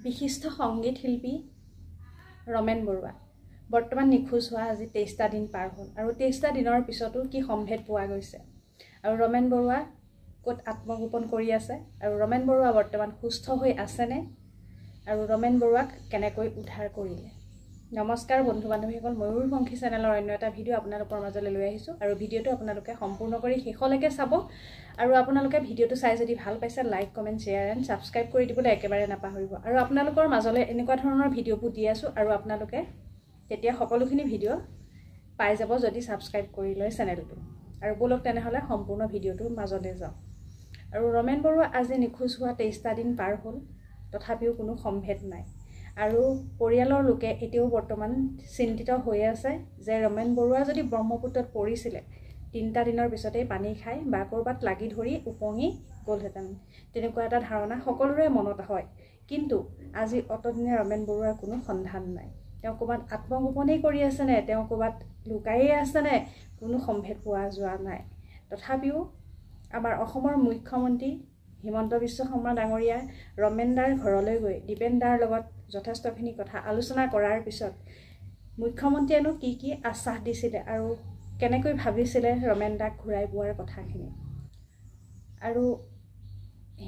বিশিষ্ট সংগীত শিল্পী ৰমেন বৰুৱা বৰ্তমান নিখোজ হোৱা আজি 23টা দিন পাৰ হ'ল আৰু 23টা দিনৰ পিছতো কি সম্ভেদ পোৱা গৈছে আৰু ৰমেন বৰুৱা ক'ত আত্মগোপন কৰি আছে আৰু ৰমেন বৰুৱা বৰ্তমান সুস্থ হৈ আছেনে আৰু ৰমেন বৰুৱাক কেনেকৈ উদ্ধাৰ কৰিলে। নমস্কাৰ বন্ধু বান্ধৱীসকল, ময়ূৰপংখী চেনেলৰ অন্য এটা ভিডিঅ' আপোনালোকৰ মাজলৈ লৈ আহিছোঁ আৰু ভিডিঅ'টো আপোনালোকে সম্পূৰ্ণ কৰি শেষলৈকে চাব আৰু আপোনালোকে ভিডিঅ'টো চাই যদি ভাল পাইছে like comment share and subscribe কৰি দিবলৈ একেবাৰে নাপাহৰিব আৰু আপোনালোকৰ মাজলৈ এনেকুৱা ধৰণৰ ভিডিঅ'বোৰ দি আছোঁ আৰু আপোনালোকে তেতিয়া সকলোখিনি ভিডিঅ' পাই যাব যদি ছাবস্ক্ৰাইব কৰি লয় চেনেলটো। আৰু বলক তেনেহ'লে সম্পূৰ্ণ ভিডিঅ'টোৰ মাজলৈ যাওঁ। আৰু ৰমেন বৰুৱা আজি নিখোজ হোৱা 23টা দিন পাৰ হ'ল, তথাপিও কোনো সম্ভেদ নাই আৰু পৰিয়ালৰ লোকে এতিয়াও বৰ্তমান চিন্তিত হৈ আছে যে ৰমেন বৰুৱা যদি ব্ৰহ্মপুত্ৰত পৰিছিলে 3টা দিনৰ পিছতেই পানী খাই বা ক'ৰবাত লাগি ধৰি উপঙি গ'লহেঁতেন, তেনেকুৱা এটা ধাৰণা সকলোৰে মনত হয়। কিন্তু আজি অতদিনে ৰমেন বৰুৱাৰ কোনো সন্ধান নাই। তেওঁ ক'ৰবাত আত্মগোপনেই কৰি আছেনে, তেওঁ ক'ৰবাত লুকাইয়ে আছেনে, কোনো সম্ভেদ পোৱা যোৱা নাই। তথাপিও আমাৰ অসমৰ মুখ্যমন্ত্ৰী হিমন্ত বিশ্ব শৰ্মা ডাঙৰীয়া ৰমেন দাৰ ঘৰলৈ গৈ দীপেন দাৰ লগত যথেষ্টখিনি কথা আলোচনা কৰাৰ পিছত মুখ্যমন্ত্ৰীয়েনো কি আশ্বাস দিছিলে আৰু কেনেকৈ ভাবিছিলে ৰমেন দাক ঘূৰাই পোৱাৰ কথাখিনি। আৰু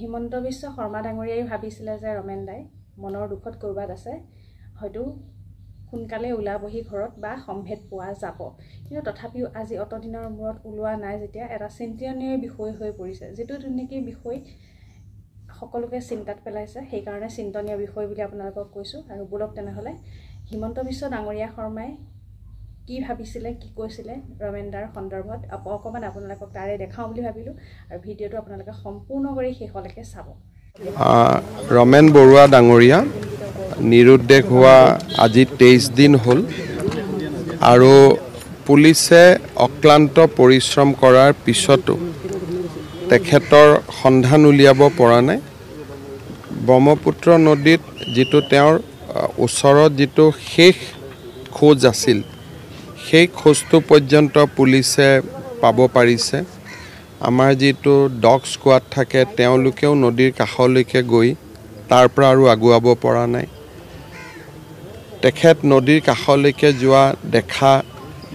হিমন্ত বিশ্ব শৰ্মা ডাঙৰীয়াই ভাবিছিলে যে ৰমেন দাই মনৰ দুখত ক'ৰবাত আছে, হয়তো সোনকালে ওলাবহি ঘৰত বা সম্ভেদ পোৱা যাব। কিন্তু তথাপিও আজি অতদিনৰ মূৰত ওলোৱা নাই যেতিয়া এটা চিন্তনীয় বিষয় হৈ পৰিছে, যিটো নেকি বিষয় সকলোকে চিন্তাত পেলাইছে, সেইকাৰণে চিন্তনীয় বিষয় বুলি আপোনালোকক কৈছোঁ। আৰু বলক তেনেহ'লে হিমন্ত বিশ্ব ডাঙৰীয়া শৰ্মাই কি ভাবিছিলে, কি কৈছিলে ৰমেন দাৰ সন্দৰ্ভত অকণমান আপোনালোকক তাৰে দেখাওঁ বুলি ভাবিলোঁ আৰু ভিডিঅ'টো আপোনালোকে সম্পূৰ্ণ কৰি শেষলৈকে চাব। ৰমেন বৰুৱা ডাঙৰীয়া নিৰুদ্দেশ হোৱা আজি 23 দিন হ'ল আৰু পুলিচে অক্লান্ত পৰিশ্ৰম কৰাৰ পিছতো তেখেতৰ সন্ধান উলিয়াব পৰা নাই। ব্ৰহ্মপুত্ৰ নদীত যিটো তেওঁৰ ওচৰত যিটো শেষ খোজ আছিল, সেই খোজটো পৰ্যন্ত পুলিচে পাব পাৰিছে। আমাৰ যিটো ডগ স্কোৱাড থাকে তেওঁলোকেও নদীৰ কাষলৈকে গৈ তাৰ পৰা আৰু আগুৱাব পৰা নাই। তেখেত নদীৰ কাষলৈকে যোৱা দেখা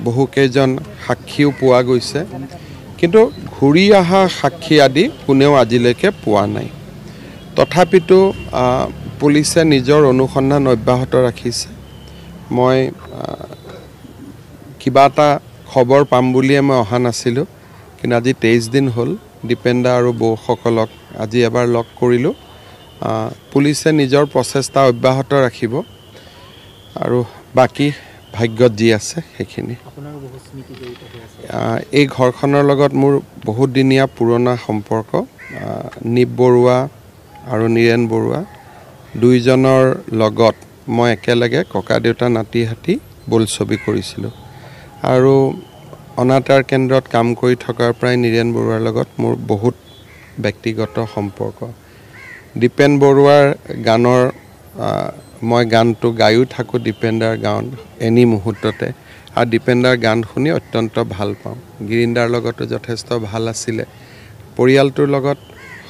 বহুকেইজন সাক্ষীও পোৱা গৈছে, কিন্তু ঘূৰি অহা সাক্ষী আদি কোনেও আজিলৈকে পোৱা নাই। তথাপিতো পুলিচে নিজৰ অনুসন্ধান অব্যাহত ৰাখিছে। মই কিবা এটা খবৰ পাম বুলিয়ে মই অহা নাছিলোঁ, কিন্তু আজি 23 দিন হ'ল দীপেন দা আৰু বৌসকলক আজি এবাৰ লগ কৰিলোঁ। পুলিচে নিজৰ প্ৰচেষ্টা অব্যাহত ৰাখিব আৰু বাকী ভাগ্যত যি আছে সেইখিনি। এই ঘৰখনৰ লগত মোৰ বহুত দিনীয়া পুৰণা সম্পৰ্ক। নিপ বৰুৱা আৰু নীৰেণ বৰুৱা দুইজনৰ লগত মই একেলগে ককা দেউতা নাতি হাতী বোলছবি কৰিছিলোঁ আৰু অনাতাঁৰ কেন্দ্ৰত কাম কৰি থকাৰ পৰাই নীৰেণ বৰুৱাৰ লগত মোৰ বহুত ব্যক্তিগত সম্পৰ্ক। দীপেন বৰুৱাৰ গানৰ মই গানটো গায়ো থাকোঁ, দীপেন দাৰ গান এনি মুহূৰ্ততে, আৰু দীপেন দাৰ গান শুনি অত্যন্ত ভাল পাওঁ। গিৰিন্দাৰ লগতো যথেষ্ট ভাল আছিলে। পৰিয়ালটোৰ লগত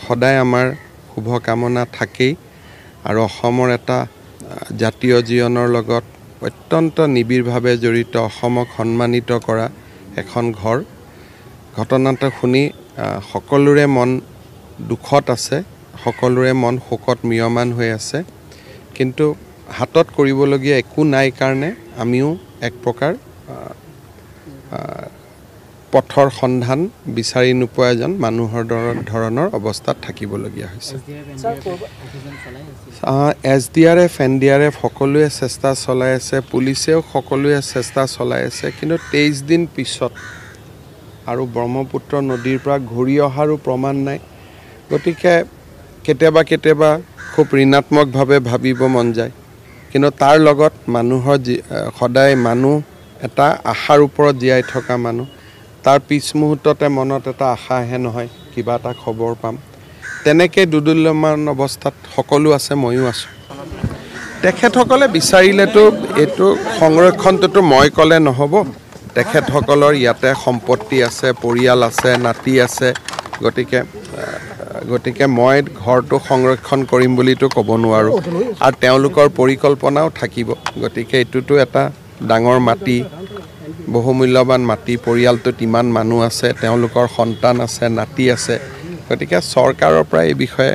সদায় আমাৰ শুভকামনা থাকেই আৰু অসমৰ এটা জাতীয় জীৱনৰ লগত অত্যন্ত নিবিড়ভাৱে জড়িত, অসমক সন্মানিত কৰা এখন ঘৰ। ঘটনাটো শুনি সকলোৰে মন দুখত আছে, সকলোৰে মন শোকত ম্ৰিয়মান হৈ আছে, কিন্তু হাতত কৰিবলগীয়া একো নাই কাৰণে আমিও এক প্ৰকাৰ পথৰ সন্ধান বিচাৰি নোপোৱা এজন মানুহৰ ধৰণৰ অৱস্থাত থাকিবলগীয়া হৈছে। SDRF NDRF সকলোৱে চেষ্টা চলাই আছে, পুলিচেও সকলোৱে চেষ্টা চলাই আছে, কিন্তু 23 দিন পিছত আৰু ব্ৰহ্মপুত্ৰ নদীৰ পৰা ঘূৰি অহাৰো প্ৰমাণ নাই। গতিকে কেতিয়াবা খুব ঋণাত্মকভাৱে ভাবিব মন যায়, কিন্তু তাৰ লগত মানুহৰ সদায় মানুহ এটা আশাৰ ওপৰত জীয়াই থকা মানুহ, তাৰ পিছ মুহূৰ্ততে মনত এটা আশা আহে নহয় কিবা এটা খবৰ পাম। তেনেকৈ দুদুল্যমান অৱস্থাত সকলো আছে, ময়ো আছোঁ। তেখেতসকলে বিচাৰিলেতো এইটো সংৰক্ষণটোতো মই ক'লে নহ'ব। তেখেতসকলৰ ইয়াতে সম্পত্তি আছে, পৰিয়াল আছে, নাতি আছে, গতিকে গতিকে মই ঘৰটো সংৰক্ষণ কৰিম বুলিতো ক'ব নোৱাৰোঁ আৰু তেওঁলোকৰ পৰিকল্পনাও থাকিব গতিকে এইটোতো এটা ডাঙৰ মাটি বহুমূল্যৱান মাটি পৰিয়ালটোত ইমান মানুহ আছে তেওঁলোকৰ সন্তান আছে নাতি আছে গতিকে চৰকাৰৰ পৰা এই বিষয়ে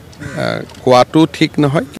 কোৱাটো ঠিক নহয়